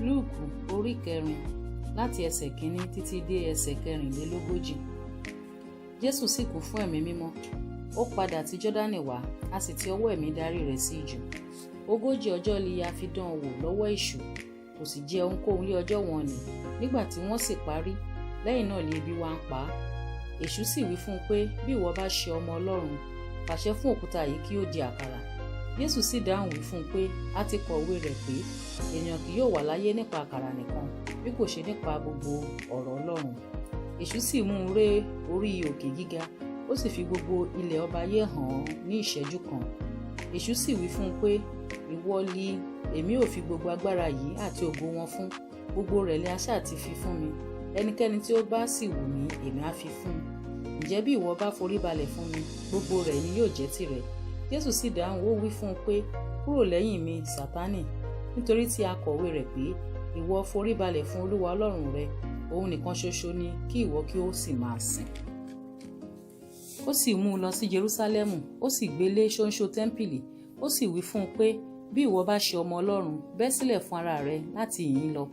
Lúùkù orí 4 láti ẹsẹ̀ 1 títí dé ẹsẹ̀ 44. Jésù sì kún fún ẹ̀mí mímọ́. Ó padà ti Jọ́dánì wá, a sì ti ọwọ́ ẹ̀mí darí rẹ̀ sí ijù. 40 ọjọ́ li a fi dán an wò lọ́wọ́ èṣù, kò sì jẹ ohunkóhun lé ọjọ́ wọn nì. Nígbà tí wọ́n sì parí, lẹ́yìn náà li ebi wá ń pa á. Èṣù sì wí fún un pé, bí ìwọ bá ṣe ọmọ Ọlọ́run, pàṣẹ fún òkúta yìí kí ó di àkàrà. Jésù sì dáhùn wí fún un pé, a ti kọ ìwé rẹ̀ pé, ènìyàn kì yóò wà láyé nípa àkàrà nìkan, bí kò ṣe nípa gbogbo ọ̀rọ̀ Ọlọ́run. Èṣù sì mú un ré orí òkè gíga, ó sì fi gbogbo ilẹ̀ ọba ayé hàn án ní ìṣẹ́jú kan. Èṣù sì wí fún un pé, ìwọ li èmi ò fi gbogbo agbára yìí àti ògo wọn fún, gbogbo rẹ̀ ni aṣá ti fi fún mi. Ẹnikẹ́ni tí ó bá sì wù mí, èmi á fi fún un. Ǹjẹ́ bí ìwọ bá forí balẹ̀ fún mi, gbogbo rẹ̀ ni yóò jẹ́ tìrẹ. Jésù sì dáhùn, ó wí fún un pé, kúrò lẹ́yìn mi, Sátánì, nítorí tí a kọ̀wé rẹ̀ pé, ìwọ forí balẹ̀ fún Olúwa Ọlọ́run rẹ, òun nìkan ṣoṣo ni kí ìwọ kí ó sì máa sìn. Ó sì mú un lọ sí Jerúsálẹ́mù, ó sì gbé lé ṣóńṣó tẹ́ḿpìlì, ó sì wí fún un pé, bí ìwọ bá ṣe ọmọ Ọlọ́run, bẹ́ sílẹ̀ fún ara rẹ láti ìhín lọ.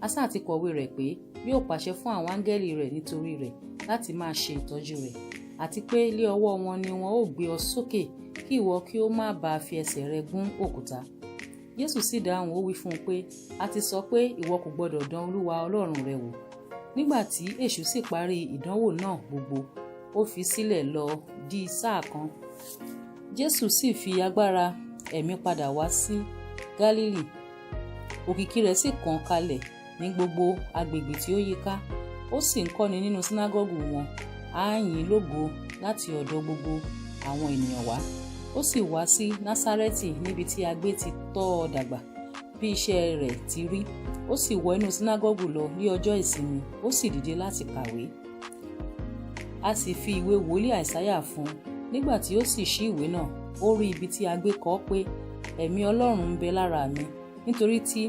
Asá ti kọ̀wé rẹ̀ pé, yóò pàṣẹ fún àwọn áńgẹ́lì rẹ̀ nítorí rẹ̀ láti máa ṣe ìtọ́jú rẹ̀, àti pé lé ọwọ́ wọn ni wọn ó gbé ọ sókè, kí ìwọ kí ó má bàa fi ẹsẹ̀ rẹ gún òkúta. Jésù sì dáhùn, ó wí fún un pé, a ti sọ pé ìwọ kò gbọdọ̀ dán Olúwa Ọlọ́run rẹ wò. Nígbà tí èṣù sì parí ìdánwò náà gbogbo, ó fi sílẹ̀ lọ di sáà kan. Jésù sì fi agbára ẹ̀mí padà wá sí Gálílì. Òkìkí rẹ̀ sì kàn kalẹ̀ ní gbogbo agbègbè tí ó yíká. Ó sì ń kọ́ni nínú sínágọ́gù wọn, á yìn lógo láti ọ̀dọ̀ gbogbo àwọn ènìyàn wá. Ó sì wá sí Násárẹ́tì níbi tí a gbé ti tọ́ ọ dàgbà, bí iṣẹ́ rẹ̀ ti rí. Ó sì wọ inú sínágọ́gù lọ ní ọjọ́ ìsinmi, ó sì dìde láti kàwé. A sì fi ìwé wòlíì Àìsáyà fún un. Nígbà tí ó sì ṣí ìwé náà, ó rí ibi tí a gbé kọ pé, ẹ̀mí Ọlọ́run ń bẹ lára mi, nítorí tí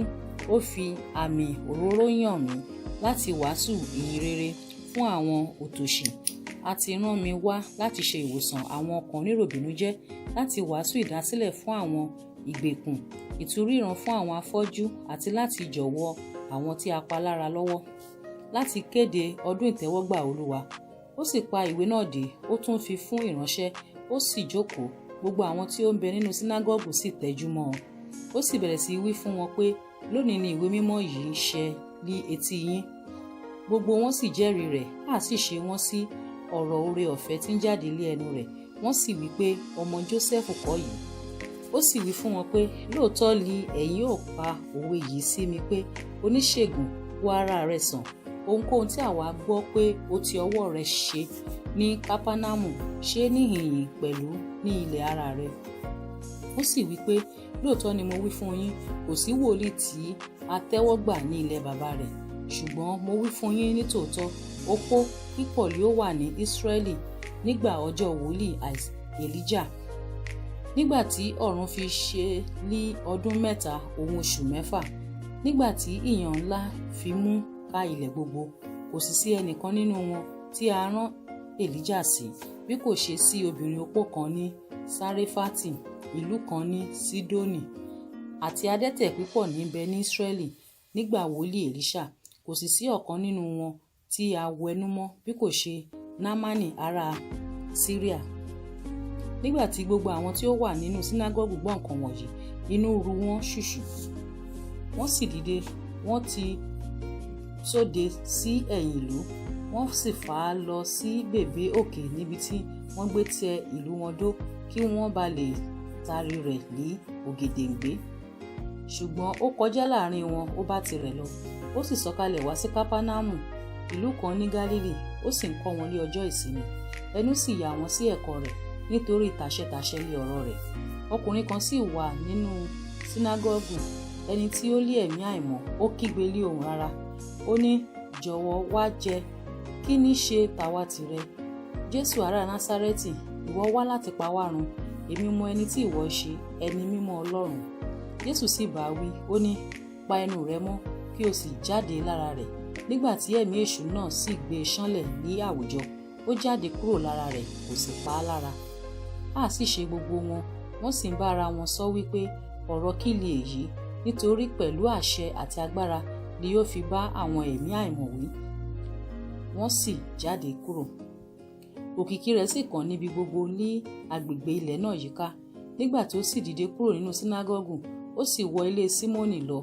ó fi àmì òróró yàn mí láti wàásù ìyìn rere fún àwọn òtòṣì. A ti rán mi wá láti ṣe ìwòsàn àwọn ọkàn oníròbìnújẹ́, láti wàásù ìdásílẹ̀ fún àwọn ìgbèkùn, ìtúríran fún àwọn afọ́jú, àti láti jọ̀wọ́ àwọn tí a pa lára lọ́wọ́, láti kéde ọdún ìtẹ́wọ́gbà Olúwa. Ó sì pa ìwé náà dé, ó tún fi fún ìránṣẹ́, ó sì jókòó. Gbogbo àwọn tí ó ń bẹ nínú sínágọ́gù sì tẹ́jú mọ́ ọ. Ó sì bẹ̀rẹ̀ sí wí fún wọn pé, lónìí ni ìwé mímọ́ yìí ṣẹ ní etí yín. Gbogbo wọn sì jẹ́rìí rẹ̀, á sì ṣe wọ́n sí ọ̀rọ̀ oore ọ̀fẹ́ tí ń jáde lé ẹnu rẹ̀. Wọ́n sì wí pé, ọmọ Jósẹ́fù kọ́ yìí. Ó sì wí fún wọn pé, lóòótọ́ li ẹ̀yin ó pa òwe yìí sí mi pé, oníṣègùn, wo ara rẹ sàn. Ohunkóhun tí àwa gbọ́ pé ó ti ọwọ́ rẹ̀ ṣe ní Kápánámù, ṣe níhìn-ín pẹ̀lú ní ilẹ̀ ara rẹ̀. Ó sì wí pé, lóòótọ́ ni mo wí fún yín, kò sí wòlíì tí a tẹ́wọ́ gbà ní ilẹ̀ bàbá rẹ̀. Ṣùgbọ́n mo wí fún yín ní tòótọ́, opó pípọ̀ ni ó wà ní Ísírẹ́lì nígbà ọjọ́ wòlíì Èlíjà, nígbà tí ọ̀run fi ṣe ní ọdún 3 òun oṣù 6, nígbà tí ìyàn ńlá fi mú ká ilẹ̀ gbogbo. Kò sì sí ẹnìkan nínú wọn tí a rán Èlíjà sí, bí kò ṣe sí obìnrin opó kan ní Sáréfátì, ìlú kan ní Sídónì. Àti adẹ́tẹ̀ pípọ̀ níbẹ̀ ní Ísírẹ́lì nígbà wòlíì Èlíṣà. Kò sì sí ọ̀kan nínú wọn tí a wẹnu mọ́, bí kò ṣe Námánì ará Síríà. Nígbà tí gbogbo àwọn tí ó wà nínú sínágọ́gù gbọ́ nǹkan wọ̀nyí, inú ru wọn ṣùṣù. Wọ́n sì dìde, wọ́n ti sóde sí ẹ̀yìn ìlú, wọ́n sì fà á lọ sí bèbè òkè níbi tí wọ́n gbé tẹ ìlú wọn dó, kí wọ́n bá lè tarí rẹ̀ ní ògèdèǹgbé. Ṣùgbọ́n ó kọjá láàrin wọn, ó bá tirẹ̀ lọ. Ó sì sọ̀kalẹ̀ wá sí Kápánámù, ìlú kan ní Gálílì, ó sì ń kọ́ wọn ní ọjọ́ ìsinmi. Ẹnu sì yà wọ́n sí ẹ̀kọ́ rẹ̀, nítorí tàṣẹtàṣẹ lé ọ̀rọ̀ rẹ̀. Ọkùnrin kan sì wà nínú sínágọ́gù, ẹni tí ó lé ẹ̀mí àìmọ́. Ó kígbe lé ohùn rara, ó ní, jọ̀wọ́ wá jẹ, kí ní ṣe tàwa tìrẹ, Jésù ará Násárẹ́tì? Ìwọ wá láti pa wá run. Èmi mọ ẹni tí ìwọ ṣe, ẹni mímọ́ Ọlọ́run. Jésù sì bá wí, ó ní, pa ẹnu rẹ mọ́, kí o sì jáde lára rẹ̀. Nígbà tí ẹ̀mí èṣù náà sì gbé e ṣánlẹ̀ ní àwùjọ, ó jáde kúrò lára rẹ̀, kò sì pa á lára. Á sì ṣe gbogbo wọn, wọ́n sì ń bá ara wọn sọ wípé, ọ̀rọ̀ kí li èyí? nítorí pẹ̀lú àṣẹ àti agbára ni yóò fi bá àwọn ẹ̀mí àìmọ́ wí, wọ́n sì jáde kúrò. Òkìkí rẹ̀ sì kàn níbi gbogbo ní agbègbè ilẹ̀ náà yíká. Nígbà tí ó sì dìde kúrò nínú sínágọ́gù, ó sì wọ ilé Símónì lọ.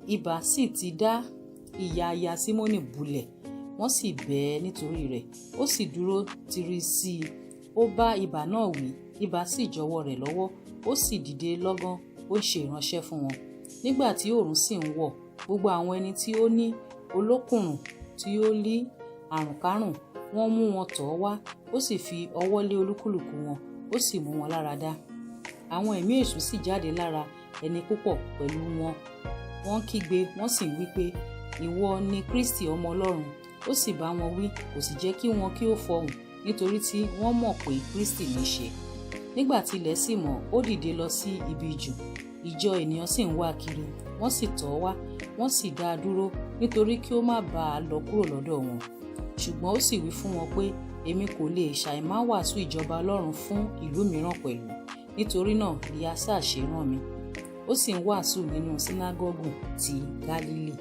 Ibà sì ti dá ìyá aya Símónì bulẹ̀, wọ́n sì bẹ̀ ẹ́ nítorí rẹ̀. Ó sì dúró tiri sí i, ó bá ibà náà wí, ibà sì jọ̀wọ́ rẹ̀ lọ́wọ́, ó sì dìde lọ́gán, ó ṣe ìránṣẹ́ fún wọn. Nígbà tí oòrùn sì ń wọ̀, gbogbo àwọn ẹni tí ó ní olókùnrùn tí ó ní àrùnkárùn, wọ́n mú wọn tọ̀ ọ́ wá, ó sì fi ọwọ́ lé olúkúlùkù wọn, ó sì mú wọn lára dá. Àwọn ẹ̀mí èṣù sì jáde lára ẹni púpọ̀ pẹ̀lú wọn. Wọ́n kígbe, wọ́n sì wí pé, ìwọ ni Kristi ọmọ Ọlọ́run. Ó sì bá wọn wí, kò sì jẹ́ kí wọn kí ó fọhùn, nítorí tí wọ́n mọ̀ pé Kristi ní í ṣe. Nígbà tí ilẹ̀ sì mọ́, ó dìde lọ sí ibi jù. Ìjọ ènìyàn sì ń wá kiri, wọ́n sì tọ̀ ọ́ wá, wọ́n sì dá a dúró, nítorí kí ó má bàa lọ kúrò lọ́dọ̀ wọn. Ṣùgbọ́n ó sì wí fún wọn pé, èmi kò lè ṣàìmá wàásù ìjọba Ọlọ́run fún ìlú mìíràn pẹ̀lú, nítorí náà ni a sá ṣe rán mi. Ó sì ń wàásù nínú sínágọ́gù ti Gálílì.